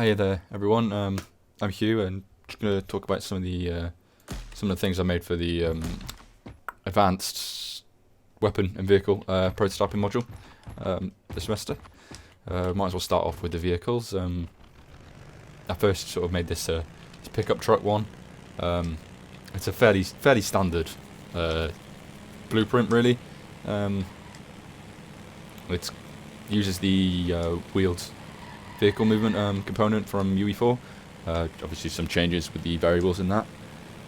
Hi there, everyone. I'm Hugh, and just going to talk about some of the things I made for the advanced weapon and vehicle prototyping module this semester. Might as well start off with the vehicles. I first sort of made this pickup truck one. It's a fairly standard blueprint, really. It uses the wheeled vehicle movement component from UE4. Obviously some changes with the variables in that,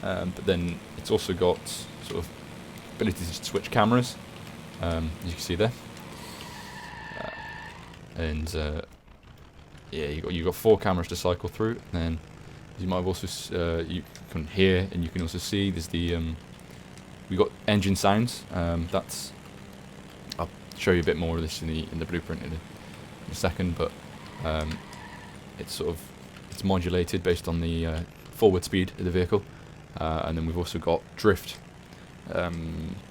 but then it's also got sort of ability to switch cameras, as you can see there, and yeah, you got 4 cameras to cycle through. And then you might have also you can hear and you can also see there's the we got engine sounds. That's I'll show you a bit more of this in the blueprint in a second, but it's modulated based on the forward speed of the vehicle, and then we've also got drift,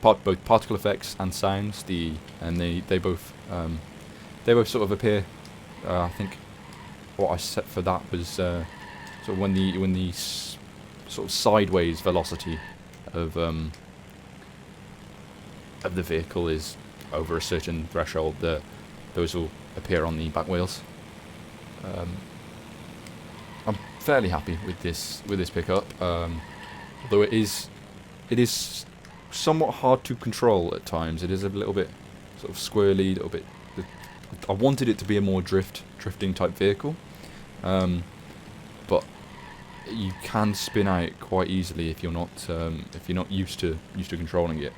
both particle effects and sounds. They both sort of appear. I think what I set for that was sort of when the sort of sideways velocity of the vehicle is over a certain threshold, those will appear on the back wheels. I'm fairly happy with this pickup, although it is somewhat hard to control at times. It is a little bit sort of squirrely, a little bit. I wanted it to be a more drifting type vehicle, but you can spin out quite easily if you're not used to controlling it.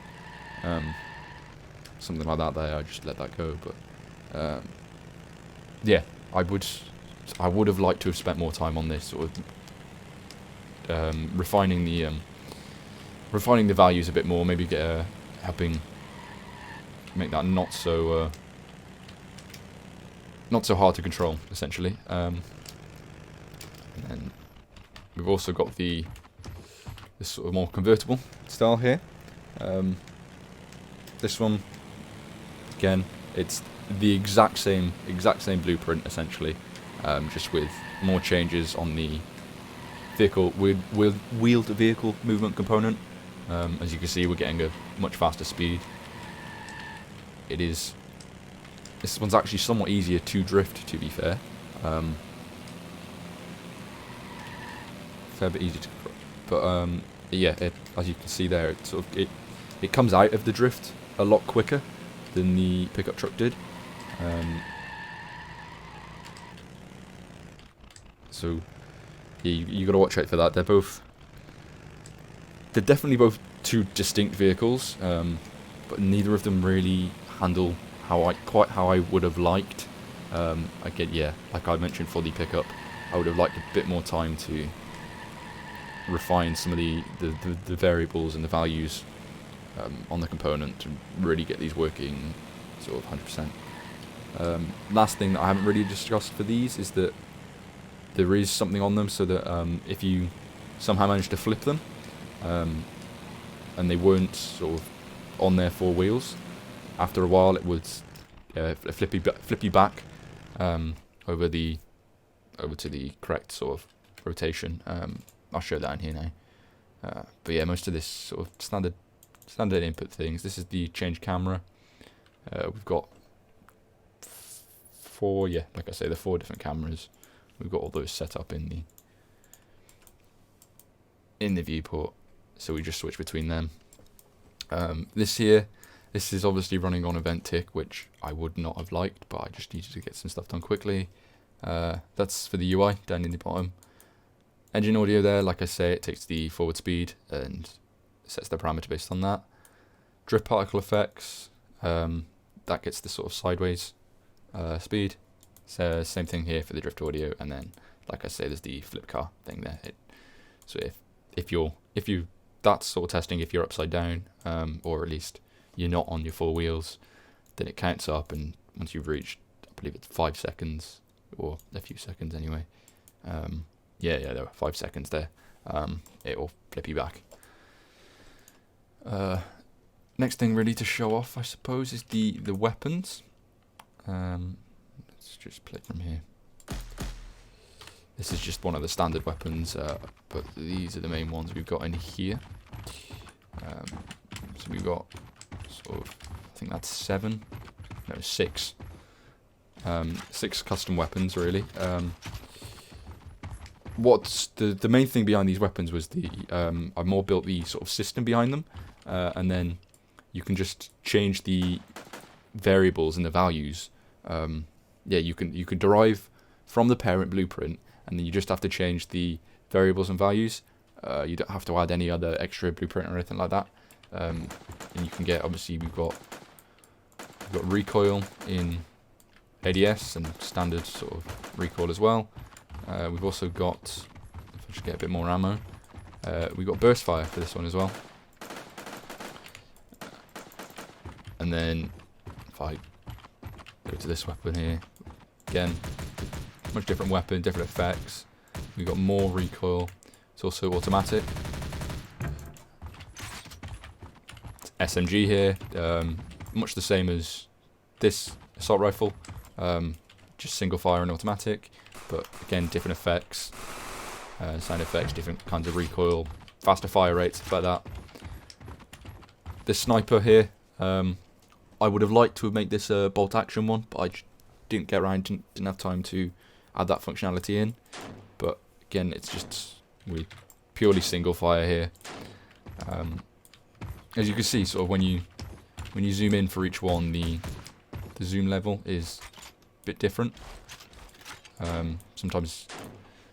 Something like that there, I just let that go. But yeah, I would have liked to have spent more time on this, sort of refining the values a bit more. Maybe helping make that not so hard to control, essentially. And then we've also got this sort of more convertible style here. This one, again, it's the exact same blueprint, essentially, just with more changes on the wheeled vehicle movement component. As you can see, we're getting a much faster speed. This one's actually somewhat easier to drift, to be fair. Fair bit easier to, but yeah, as you can see there, it comes out of the drift a lot quicker than the pickup truck did. So yeah, you got to watch out for that. They're definitely both two distinct vehicles, but neither of them really handle quite how I would have liked. Like I mentioned for the pickup, I would have liked a bit more time to refine some of the variables and the values on the component to really get these working sort of 100%. Last thing that I haven't really discussed for these is that there is something on them, so that if you somehow manage to flip them, and they weren't sort of on their 4 wheels, after a while it would flip you back over to the correct sort of rotation. I'll show that in here now. But yeah, most of this sort of standard input things. This is the change camera. We've got 4, like I say, the 4 different cameras. We've got all those set up in the viewport, so we just switch between them. This is obviously running on event tick, which I would not have liked, but I just needed to get some stuff done quickly. That's for the UI down in the bottom. Engine audio there, like I say, it takes the forward speed and sets the parameter based on that. Drift particle effects, that gets the sort of sideways speed. So same thing here for the drift audio, and then like I say, there's the flip car thing there. So if you that's sort of testing if you're upside down, or at least you're not on your 4 wheels, then it counts up, and once you've reached, I believe it's 5 seconds, or a few seconds anyway. There were 5 seconds there. It will flip you back. Next thing really to show off, I suppose, is the weapons. Let's just play from here. This is just one of the standard weapons, but these are the main ones we've got in here. So we've got sort of, I think that's 6. 6 custom weapons, really. What's the main thing behind these weapons was I more built the sort of system behind them, and then you can just change the variables and the values. Yeah, you can derive from the parent blueprint, and then you just have to change the variables and values. You don't have to add any other extra blueprint or anything like that. And you can get, obviously, we've got recoil in ADS and standard sort of recoil as well. We've also got, if I just get a bit more ammo, we've got burst fire for this one as well. And then if I go to this weapon here, again, much different weapon, different effects. We've got more recoil. It's also automatic. It's SMG here, much the same as this assault rifle, just single fire and automatic, but again, different effects, sound effects, different kinds of recoil, faster fire rates, stuff like that. This sniper here, I would have liked to have made this a bolt action one, but I just didn't get around, didn't have time to add that functionality in. But again, it's just purely single fire here. As you can see, sort of when you zoom in for each one, the zoom level is a bit different. Sometimes,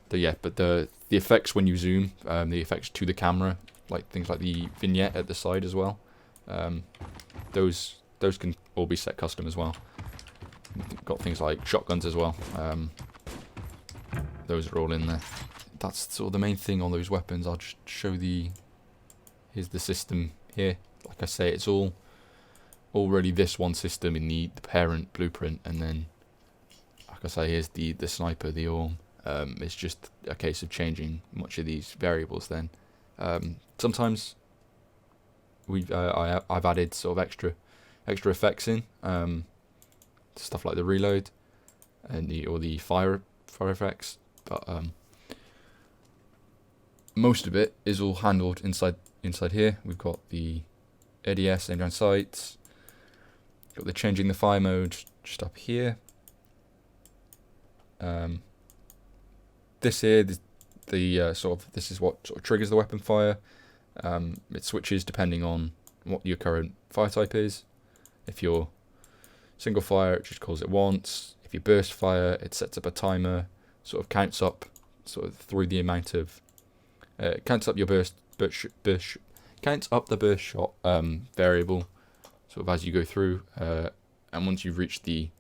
but the effects when you zoom, the effects to the camera, like things like the vignette at the side as well, those can all be set custom as well. Got things like shotguns as well. Those are all in there. That's sort of the main thing on those weapons. I'll just show here's the system here. Like I say, it's all already this one system in the parent blueprint, and then, like I say, here's the sniper, the ARM. It's just a case of changing much of these variables then. Sometimes I've added sort of extra effects in, stuff like the reload and the fire effects, but most of it is all handled inside here. We've got the ADS, aim down sights, got the changing the fire mode just up here. This here, this is what sort of triggers the weapon fire. It switches depending on what your current fire type is. If you're single fire, it just calls it once. If you burst fire, it sets up a timer, sort of counts up sort of through the amount of counts up your counts up the burst shot variable sort of as you go through, and once you've reached the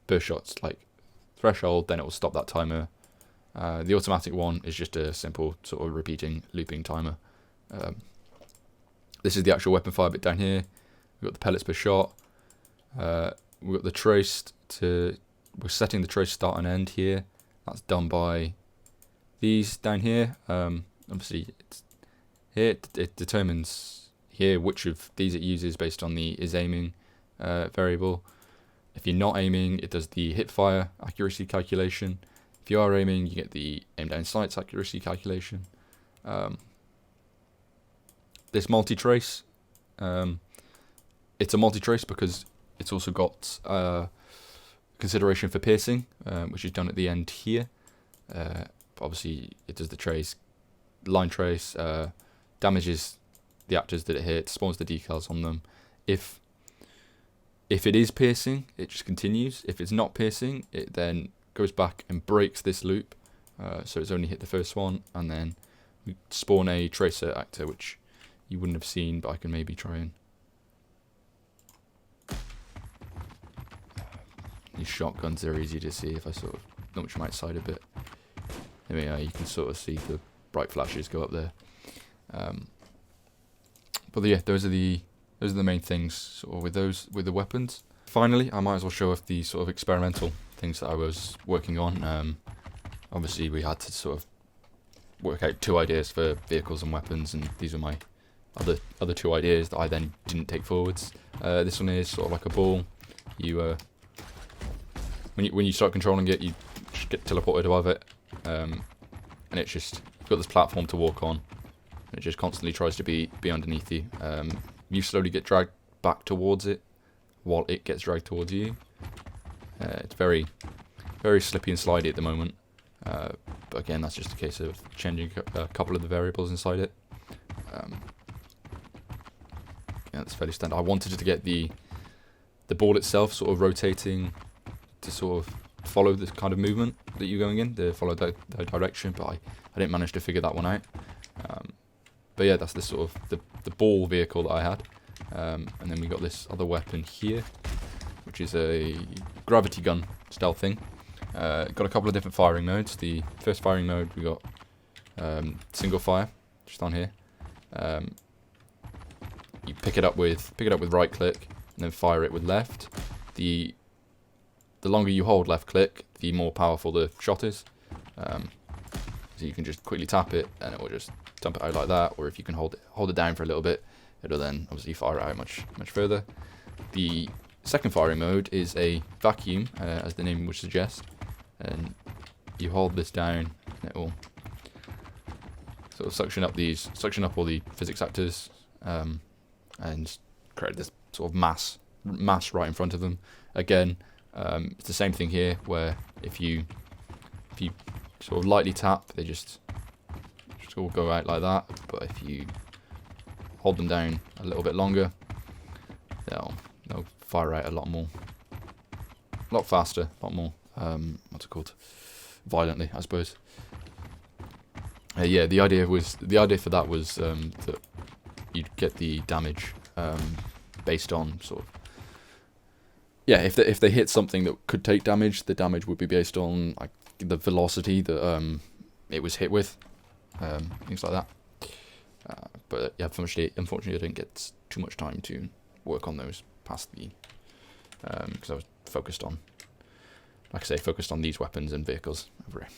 burst shots like threshold, then it will stop that timer. The automatic one is just a simple sort of looping timer. This is the actual weapon fire bit down here. We've got the pellets per shot. We've got the trace we're setting the trace start and end here. That's done by these down here. Obviously, it determines here which of these it uses based on the is aiming variable. If you're not aiming, it does the hip fire accuracy calculation. If you are aiming, you get the aim down sights accuracy calculation. This multi-trace, it's a multi-trace because it's also got consideration for piercing, which is done at the end here. Obviously, it does the trace, line trace, damages the actors that it hits, spawns the decals on them. If it is piercing, it just continues. If it's not piercing, it then goes back and breaks this loop. So it's only hit the first one, and then we spawn a tracer actor, which you wouldn't have seen, but I can maybe try and... These shotguns are easy to see if I sort of nudge them outside a bit. Anyway, you can sort of see the bright flashes go up there. But yeah, those are the main things sort of with the weapons. Finally, I might as well show off the sort of experimental things that I was working on. Obviously, we had to sort of work out 2 ideas for vehicles and weapons, and these are my other 2 ideas that I then didn't take forwards. This one is sort of like a ball. You when you start controlling it, just get teleported above it, and it's just, you've got this platform to walk on, and it just constantly tries to be underneath you. You slowly get dragged back towards it while it gets dragged towards you. It's very, very slippy and slidey at the moment, but again, that's just a case of changing a couple of the variables inside it. Yeah, that's fairly standard. I wanted to get the ball itself sort of rotating to sort of follow this kind of movement that you're going in, to follow that direction, but I didn't manage to figure that one out. But yeah, that's the sort of the ball vehicle that I had. And then we got this other weapon here, which is a gravity gun stealth thing. Got a couple of different firing modes. The first firing mode, we got single fire, just on here. You pick it up with right click, and then fire it with left. The longer you hold left click, the more powerful the shot is. So you can just quickly tap it, and it will just dump it out like that. Or if you can hold it down for a little bit, it'll then obviously fire it out much further. The second firing mode is a vacuum, as the name would suggest, and you hold this down, and it will sort of suction up all the physics actors, and create this sort of mass right in front of them. Again, it's the same thing here, where if you sort of lightly tap, they just all go out like that. But if you hold them down a little bit longer, they'll fire out a lot faster, a lot more what's it called? Violently, I suppose. Yeah, the idea for that was that you'd get the damage based on sort of, yeah, if they hit something that could take damage, the damage would be based on like the velocity that it was hit with, things like that. But yeah, unfortunately, I didn't get too much time to work on those past the because I was focused on, like I say, focused on these weapons and vehicles over here.